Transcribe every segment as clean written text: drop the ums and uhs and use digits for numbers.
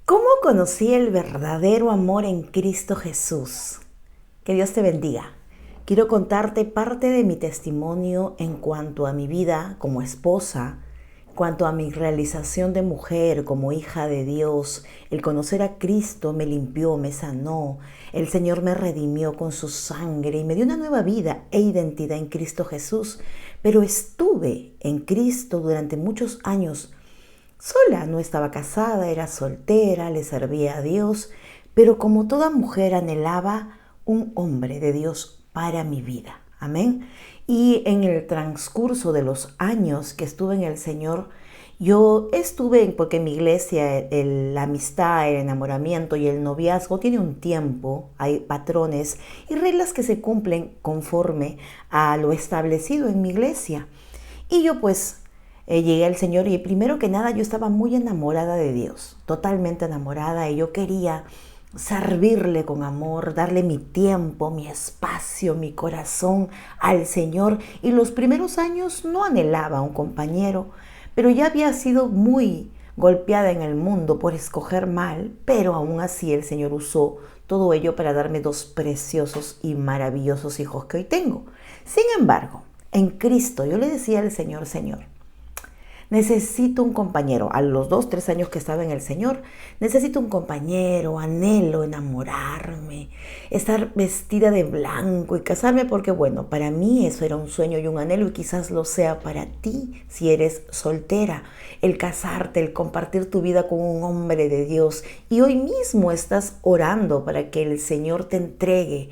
¿Cómo conocí el verdadero amor en Cristo Jesús? Que Dios te bendiga. Quiero contarte parte de mi testimonio en cuanto a mi vida como esposa, en cuanto a mi realización de mujer como hija de Dios. El conocer a Cristo me limpió, me sanó. El Señor me redimió con su sangre y me dio una nueva vida e identidad en Cristo Jesús. Pero estuve en Cristo durante muchos años sola, no estaba casada, era soltera, le servía a Dios, pero como toda mujer anhelaba un hombre de Dios para mi vida. Amén. Y en el transcurso de los años que estuve en el Señor, yo estuve, porque en mi iglesia la amistad, el enamoramiento y el noviazgo tiene un tiempo, hay patrones y reglas que se cumplen conforme a lo establecido en mi iglesia. Y yo pues llegué al Señor y primero que nada yo estaba muy enamorada de Dios, totalmente enamorada, y yo quería servirle con amor, darle mi tiempo, mi espacio, mi corazón al Señor. Y los primeros años no anhelaba a un compañero, pero ya había sido muy golpeada en el mundo por escoger mal, pero aún así el Señor usó todo ello para darme dos preciosos y maravillosos hijos que hoy tengo. Sin embargo, en Cristo yo le decía al Señor: Señor, necesito un compañero. A los 2, 3 años que estaba en el Señor, necesito un compañero, anhelo enamorarme, estar vestida de blanco y casarme, porque bueno, para mí eso era un sueño y un anhelo, y quizás lo sea para ti si eres soltera. El casarte, el compartir tu vida con un hombre de Dios, y hoy mismo estás orando para que el Señor te entregue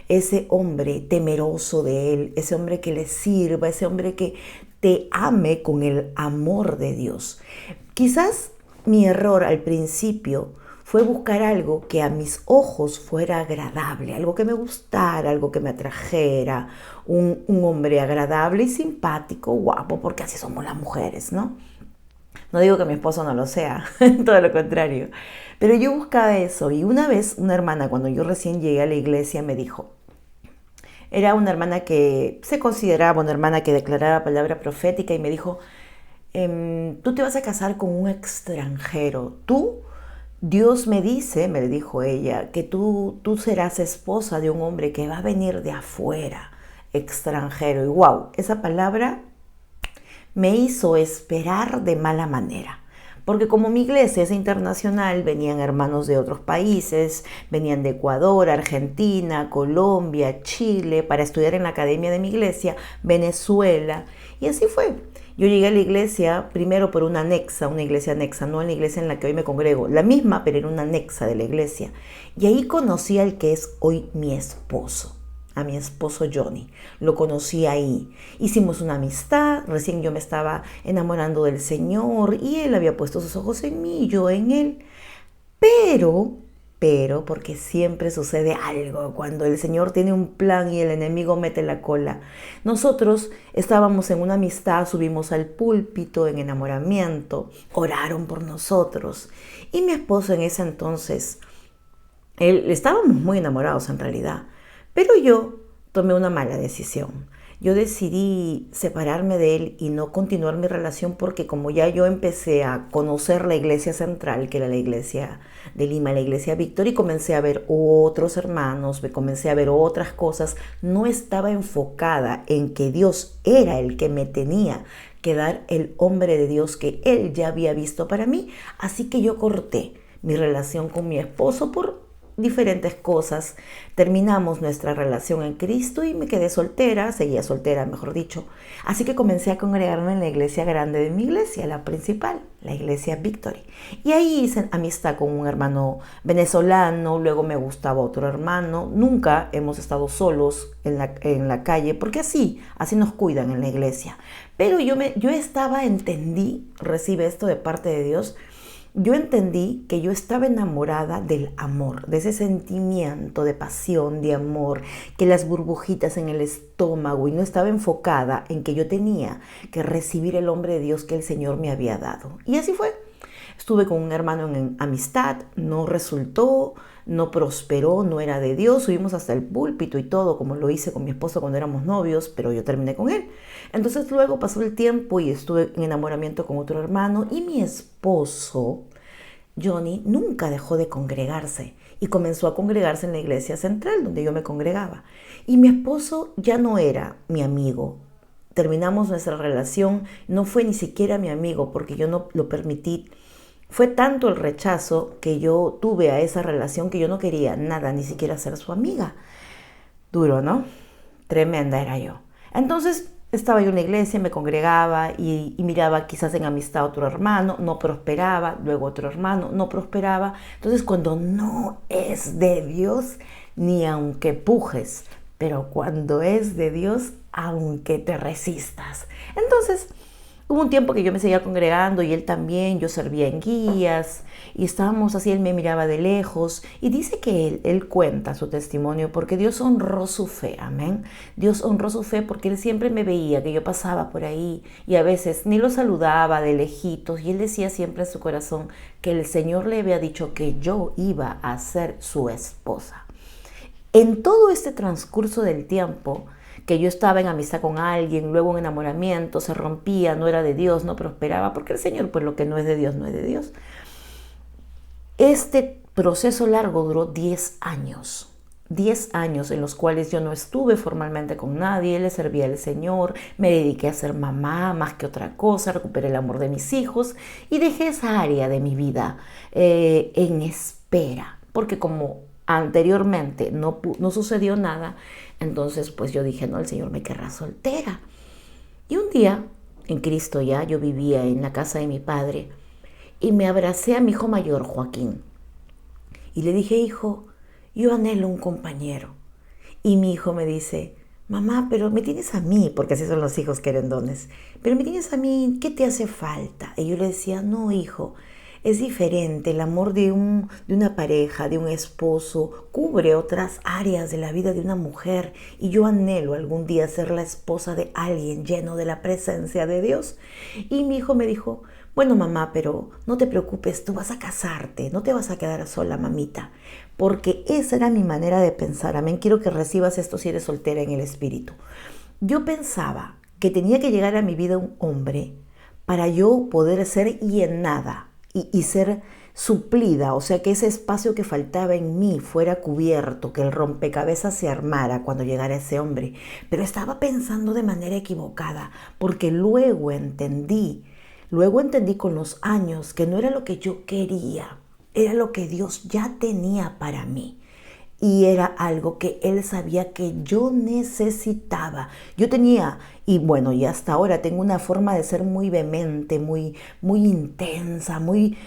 ese hombre temeroso de Él, ese hombre que le sirva, ese hombre que te ame con el amor de Dios. Quizás mi error al principio fue buscar algo que a mis ojos fuera agradable, algo que me gustara, algo que me atrajera, un hombre agradable y simpático, guapo, porque así somos las mujeres, ¿no? No digo que mi esposo no lo sea, todo lo contrario. Pero yo buscaba eso, y una vez una hermana, cuando yo recién llegué a la iglesia, me dijo, era una hermana que se consideraba una hermana que declaraba palabra profética, y me dijo: tú te vas a casar con un extranjero. Dios me dice, me dijo ella, que tú serás esposa de un hombre que va a venir de afuera, extranjero. Y wow, esa palabra me hizo esperar de mala manera. Porque como mi iglesia es internacional, venían hermanos de otros países, venían de Ecuador, Argentina, Colombia, Chile, para estudiar en la academia de mi iglesia, Venezuela. Y así fue. Yo llegué a la iglesia primero por una iglesia anexa, no en la iglesia en la que hoy me congrego, la misma, pero era una anexa de la iglesia. Y ahí conocí al que es hoy mi esposo, a mi esposo Johnny. Lo conocí ahí. Hicimos una amistad, recién yo me estaba enamorando del Señor y él había puesto sus ojos en mí y yo en él. Pero, porque siempre sucede algo cuando el Señor tiene un plan y el enemigo mete la cola. Nosotros estábamos en una amistad, subimos al púlpito en enamoramiento, oraron por nosotros. Y mi esposo en ese entonces, estábamos muy enamorados en realidad, pero yo tomé una mala decisión. Yo decidí separarme de él y no continuar mi relación, porque como ya yo empecé a conocer la iglesia central, que era la iglesia de Lima, la iglesia Víctor, y comencé a ver otros hermanos, me comencé a ver otras cosas, no estaba enfocada en que Dios era el que me tenía que dar el hombre de Dios que él ya había visto para mí. Así que yo corté mi relación con mi esposo por diferentes cosas. Terminamos nuestra relación en Cristo y me quedé soltera, seguía soltera, mejor dicho. Así que comencé a congregarme en la iglesia grande de mi iglesia, la principal, la iglesia Victory. Y ahí hice amistad con un hermano venezolano, luego me gustaba otro hermano. Nunca hemos estado solos en la calle, porque así nos cuidan en la iglesia. Pero yo entendí, recibe esto de parte de Dios. Yo entendí que yo estaba enamorada del amor, de ese sentimiento de pasión, de amor, que las burbujitas en el estómago, y no estaba enfocada en que yo tenía que recibir el hombre de Dios que el Señor me había dado. Y así fue. Estuve con un hermano en amistad, no resultó, no prosperó, no era de Dios. Subimos hasta el púlpito y todo, como lo hice con mi esposo cuando éramos novios, pero yo terminé con él. Entonces luego pasó el tiempo y estuve en enamoramiento con otro hermano, y mi esposo Johnny nunca dejó de congregarse y comenzó a congregarse en la iglesia central donde yo me congregaba. Y mi esposo ya no era mi amigo. Terminamos nuestra relación, no fue ni siquiera mi amigo porque yo no lo permití. Fue tanto el rechazo que yo tuve a esa relación que yo no quería nada, ni siquiera ser su amiga. Duro, ¿no? Tremenda era yo. Entonces estaba yo en la iglesia, me congregaba y miraba quizás en amistad a otro hermano, no prosperaba, luego otro hermano, no prosperaba. Entonces cuando no es de Dios, ni aunque pujes, pero cuando es de Dios, aunque te resistas. Entonces hubo un tiempo que yo me seguía congregando y él también, yo servía en guías y estábamos así, él me miraba de lejos y dice que él cuenta su testimonio porque Dios honró su fe, amén. Dios honró su fe porque él siempre me veía que yo pasaba por ahí y a veces ni lo saludaba de lejitos y él decía siempre en su corazón que el Señor le había dicho que yo iba a ser su esposa. En todo este transcurso del tiempo, que yo estaba en amistad con alguien, luego en enamoramiento, se rompía, no era de Dios, no prosperaba, porque el Señor, pues lo que no es de Dios, no es de Dios. Este proceso largo duró 10 años. 10 años en los cuales yo no estuve formalmente con nadie, le servía al Señor, me dediqué a ser mamá más que otra cosa, recuperé el amor de mis hijos y dejé esa área de mi vida en espera, porque como anteriormente no sucedió nada, entonces pues yo dije, no, el Señor me querrá soltera. Y un día, en Cristo ya, yo vivía en la casa de mi padre y me abracé a mi hijo mayor, Joaquín. Y le dije, hijo, yo anhelo un compañero. Y mi hijo me dice, mamá, pero me tienes a mí, porque así son los hijos querendones, pero me tienes a mí, ¿qué te hace falta? Y yo le decía, no, hijo, es diferente, el amor de una pareja, de un esposo, cubre otras áreas de la vida de una mujer y yo anhelo algún día ser la esposa de alguien lleno de la presencia de Dios. Y mi hijo me dijo, bueno mamá, pero no te preocupes, tú vas a casarte, no te vas a quedar sola, mamita, porque esa era mi manera de pensar. Amén, quiero que recibas esto si eres soltera en el espíritu. Yo pensaba que tenía que llegar a mi vida un hombre para yo poder ser llenada y ser suplida, o sea que ese espacio que faltaba en mí fuera cubierto, que el rompecabezas se armara cuando llegara ese hombre. Pero estaba pensando de manera equivocada, porque luego entendí con los años que no era lo que yo quería, era lo que Dios ya tenía para mí. Y era algo que Él sabía que yo necesitaba. Yo tenía, y bueno, y hasta ahora tengo una forma de ser muy vehemente, muy intensa, muy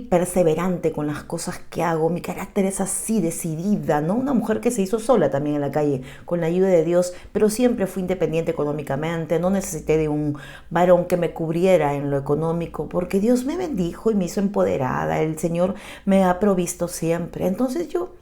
perseverante con las cosas que hago. Mi carácter es así, decidida, ¿no? Una mujer que se hizo sola también en la calle, con la ayuda de Dios, pero siempre fui independiente económicamente. No necesité de un varón que me cubriera en lo económico, porque Dios me bendijo y me hizo empoderada. El Señor me ha provisto siempre. Entonces yo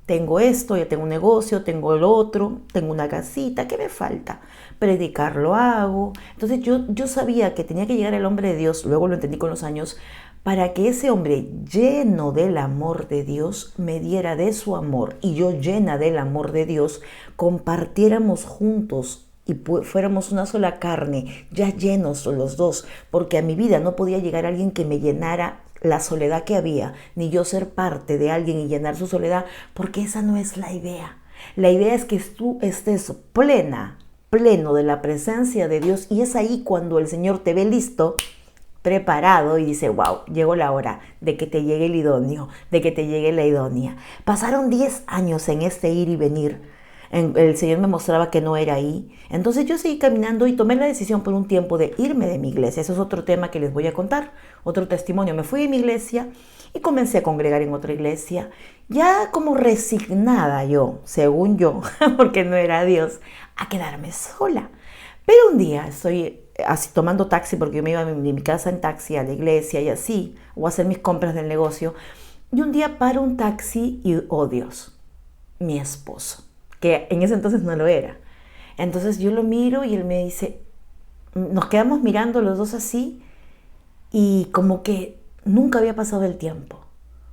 tengo esto, ya tengo un negocio, tengo el otro, tengo una casita, ¿qué me falta? Predicar lo hago. Entonces yo sabía que tenía que llegar el hombre de Dios, luego lo entendí con los años, para que ese hombre lleno del amor de Dios me diera de su amor y yo llena del amor de Dios compartiéramos juntos y fuéramos una sola carne, ya llenos los dos, porque a mi vida no podía llegar alguien que me llenara la soledad que había, ni yo ser parte de alguien y llenar su soledad, porque esa no es la idea. La idea es que tú estés pleno de la presencia de Dios y es ahí cuando el Señor te ve listo, preparado y dice, wow, llegó la hora de que te llegue el idóneo, de que te llegue la idónea. Pasaron 10 años en este ir y venir. El Señor me mostraba que no era ahí. Entonces yo seguí caminando y tomé la decisión por un tiempo de irme de mi iglesia. Eso es otro tema que les voy a contar, otro testimonio. Me fui de mi iglesia y comencé a congregar en otra iglesia, ya como resignada yo, según yo, porque no era Dios, a quedarme sola. Pero un día estoy así tomando taxi, porque yo me iba de mi casa en taxi a la iglesia y así, o a hacer mis compras del negocio. Y un día paro un taxi y, oh Dios, mi esposo, que en ese entonces no lo era. Entonces yo lo miro y él me dice, nos quedamos mirando los dos así y como que nunca había pasado el tiempo.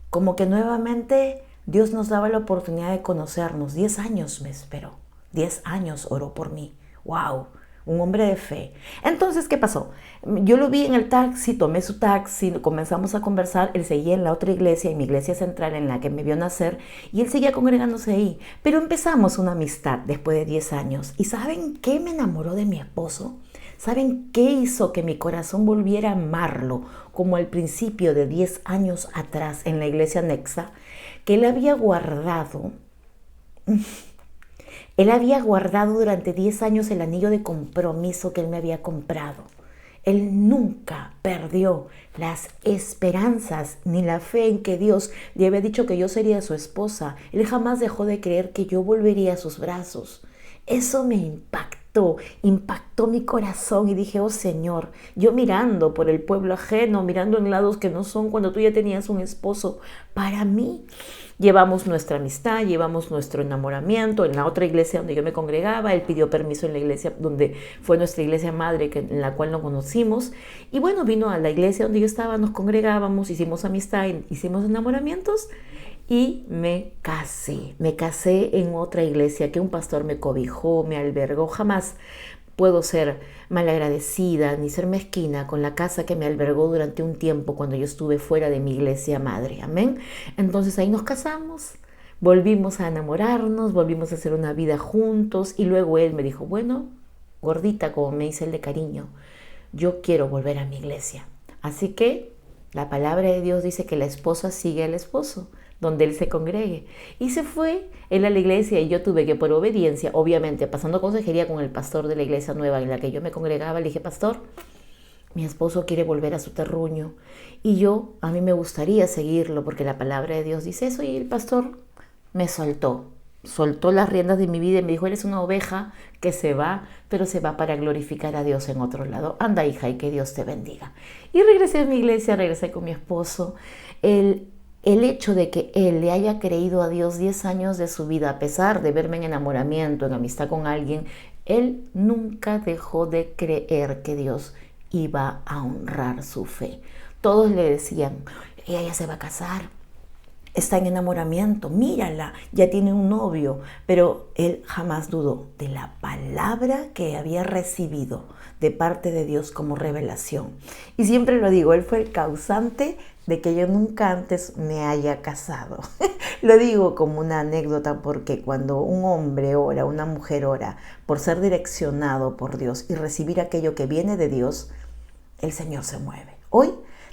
Como que nuevamente Dios nos daba la oportunidad de conocernos. 10 años me esperó. 10 años oró por mí. ¡Wow! un hombre de fe. Entonces, ¿qué pasó? Yo lo vi en el taxi, tomé su taxi, comenzamos a conversar, él seguía en la otra iglesia, en mi iglesia central en la que me vio nacer, y él seguía congregándose ahí. Pero empezamos una amistad después de 10 años. ¿Y saben qué me enamoró de mi esposo? ¿Saben qué hizo que mi corazón volviera a amarlo como al principio de 10 años atrás en la iglesia anexa? Que él había guardado durante 10 años el anillo de compromiso que él me había comprado. Él nunca perdió las esperanzas ni la fe en que Dios le había dicho que yo sería su esposa. Él jamás dejó de creer que yo volvería a sus brazos. Eso me impactó mi corazón y dije, oh Señor, yo mirando por el pueblo ajeno, mirando en lados que no son cuando tú ya tenías un esposo, para mí llevamos nuestra amistad, llevamos nuestro enamoramiento. En la otra iglesia donde yo me congregaba, él pidió permiso en la iglesia donde fue nuestra iglesia madre, en la cual nos conocimos. Y bueno, vino a la iglesia donde yo estaba, nos congregábamos, hicimos amistad, hicimos enamoramientos y me casé. Me casé en otra iglesia que un pastor me cobijó, me albergó. Jamás puedo ser malagradecida ni ser mezquina con la casa que me albergó durante un tiempo cuando yo estuve fuera de mi iglesia madre. Amén. Entonces ahí nos casamos, volvimos a enamorarnos, volvimos a hacer una vida juntos y luego él me dijo, bueno, gordita, como me dice él de cariño, yo quiero volver a mi iglesia. Así que la palabra de Dios dice que la esposa sigue al esposo donde él se congregue. Y se fue él a la iglesia y yo tuve que, por obediencia, obviamente, pasando consejería con el pastor de la iglesia nueva en la que yo me congregaba, le dije, pastor, mi esposo quiere volver a su terruño y a mí me gustaría seguirlo porque la palabra de Dios dice eso. Y el pastor me soltó las riendas de mi vida y me dijo, eres una oveja que se va, pero se va para glorificar a Dios en otro lado. Anda, hija, y que Dios te bendiga. Y regresé a mi iglesia, regresé con mi esposo. El hecho de que él le haya creído a Dios 10 años de su vida, a pesar de verme en enamoramiento, en amistad con alguien, él nunca dejó de creer que Dios iba a honrar su fe. Todos le decían, ella ya se va a casar, está en enamoramiento, mírala, ya tiene un novio, pero él jamás dudó de la palabra que había recibido de parte de Dios como revelación. Y siempre lo digo, él fue el causante de que yo nunca antes me haya casado. Lo digo como una anécdota porque cuando un hombre ora, una mujer ora, por ser direccionado por Dios y recibir aquello que viene de Dios, el Señor se mueve. Hoy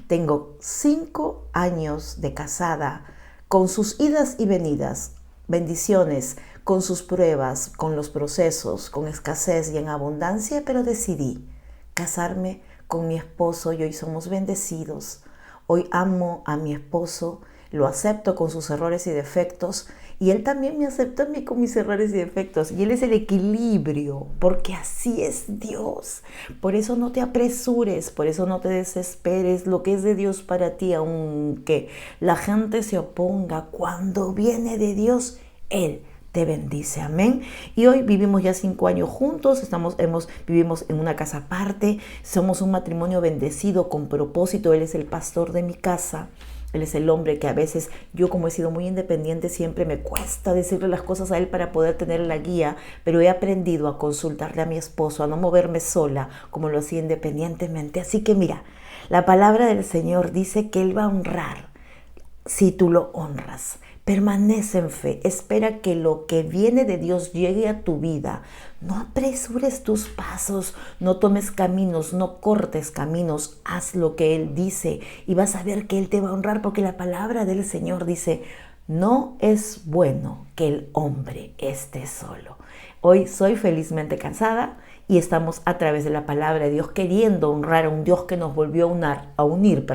tengo 5 años de casada, con sus idas y venidas, bendiciones, con sus pruebas, con los procesos, con escasez y en abundancia, pero decidí casarme con mi esposo y hoy somos bendecidos. Hoy amo a mi esposo, lo acepto con sus errores y defectos y él también me acepta a mí con mis errores y defectos. Y él es el equilibrio, porque así es Dios. Por eso no te apresures, por eso no te desesperes. Lo que es de Dios para ti, aunque la gente se oponga, cuando viene de Dios, Él te bendice, amén. Y hoy vivimos ya 5 años juntos, vivimos en una casa aparte, somos un matrimonio bendecido con propósito. Él es el pastor de mi casa, él es el hombre que a veces yo, como he sido muy independiente, siempre me cuesta decirle las cosas a él para poder tener la guía, pero he aprendido a consultarle a mi esposo, a no moverme sola como lo hacía independientemente. Así que mira, la palabra del Señor dice que Él va a honrar si tú lo honras. Permanece en fe, espera que lo que viene de Dios llegue a tu vida. No apresures tus pasos, no tomes caminos, no cortes caminos, haz lo que Él dice y vas a ver que Él te va a honrar, porque la palabra del Señor dice, no es bueno que el hombre esté solo. Hoy soy felizmente casada y estamos a través de la palabra de Dios queriendo honrar a un Dios que nos volvió a unir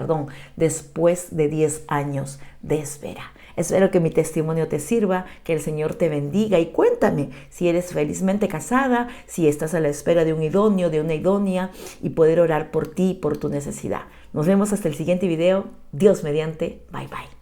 después de 10 años de espera. Espero que mi testimonio te sirva, que el Señor te bendiga y cuéntame si eres felizmente casada, si estás a la espera de un idóneo, de una idónea y poder orar por ti, por tu necesidad. Nos vemos hasta el siguiente video. Dios mediante. Bye bye.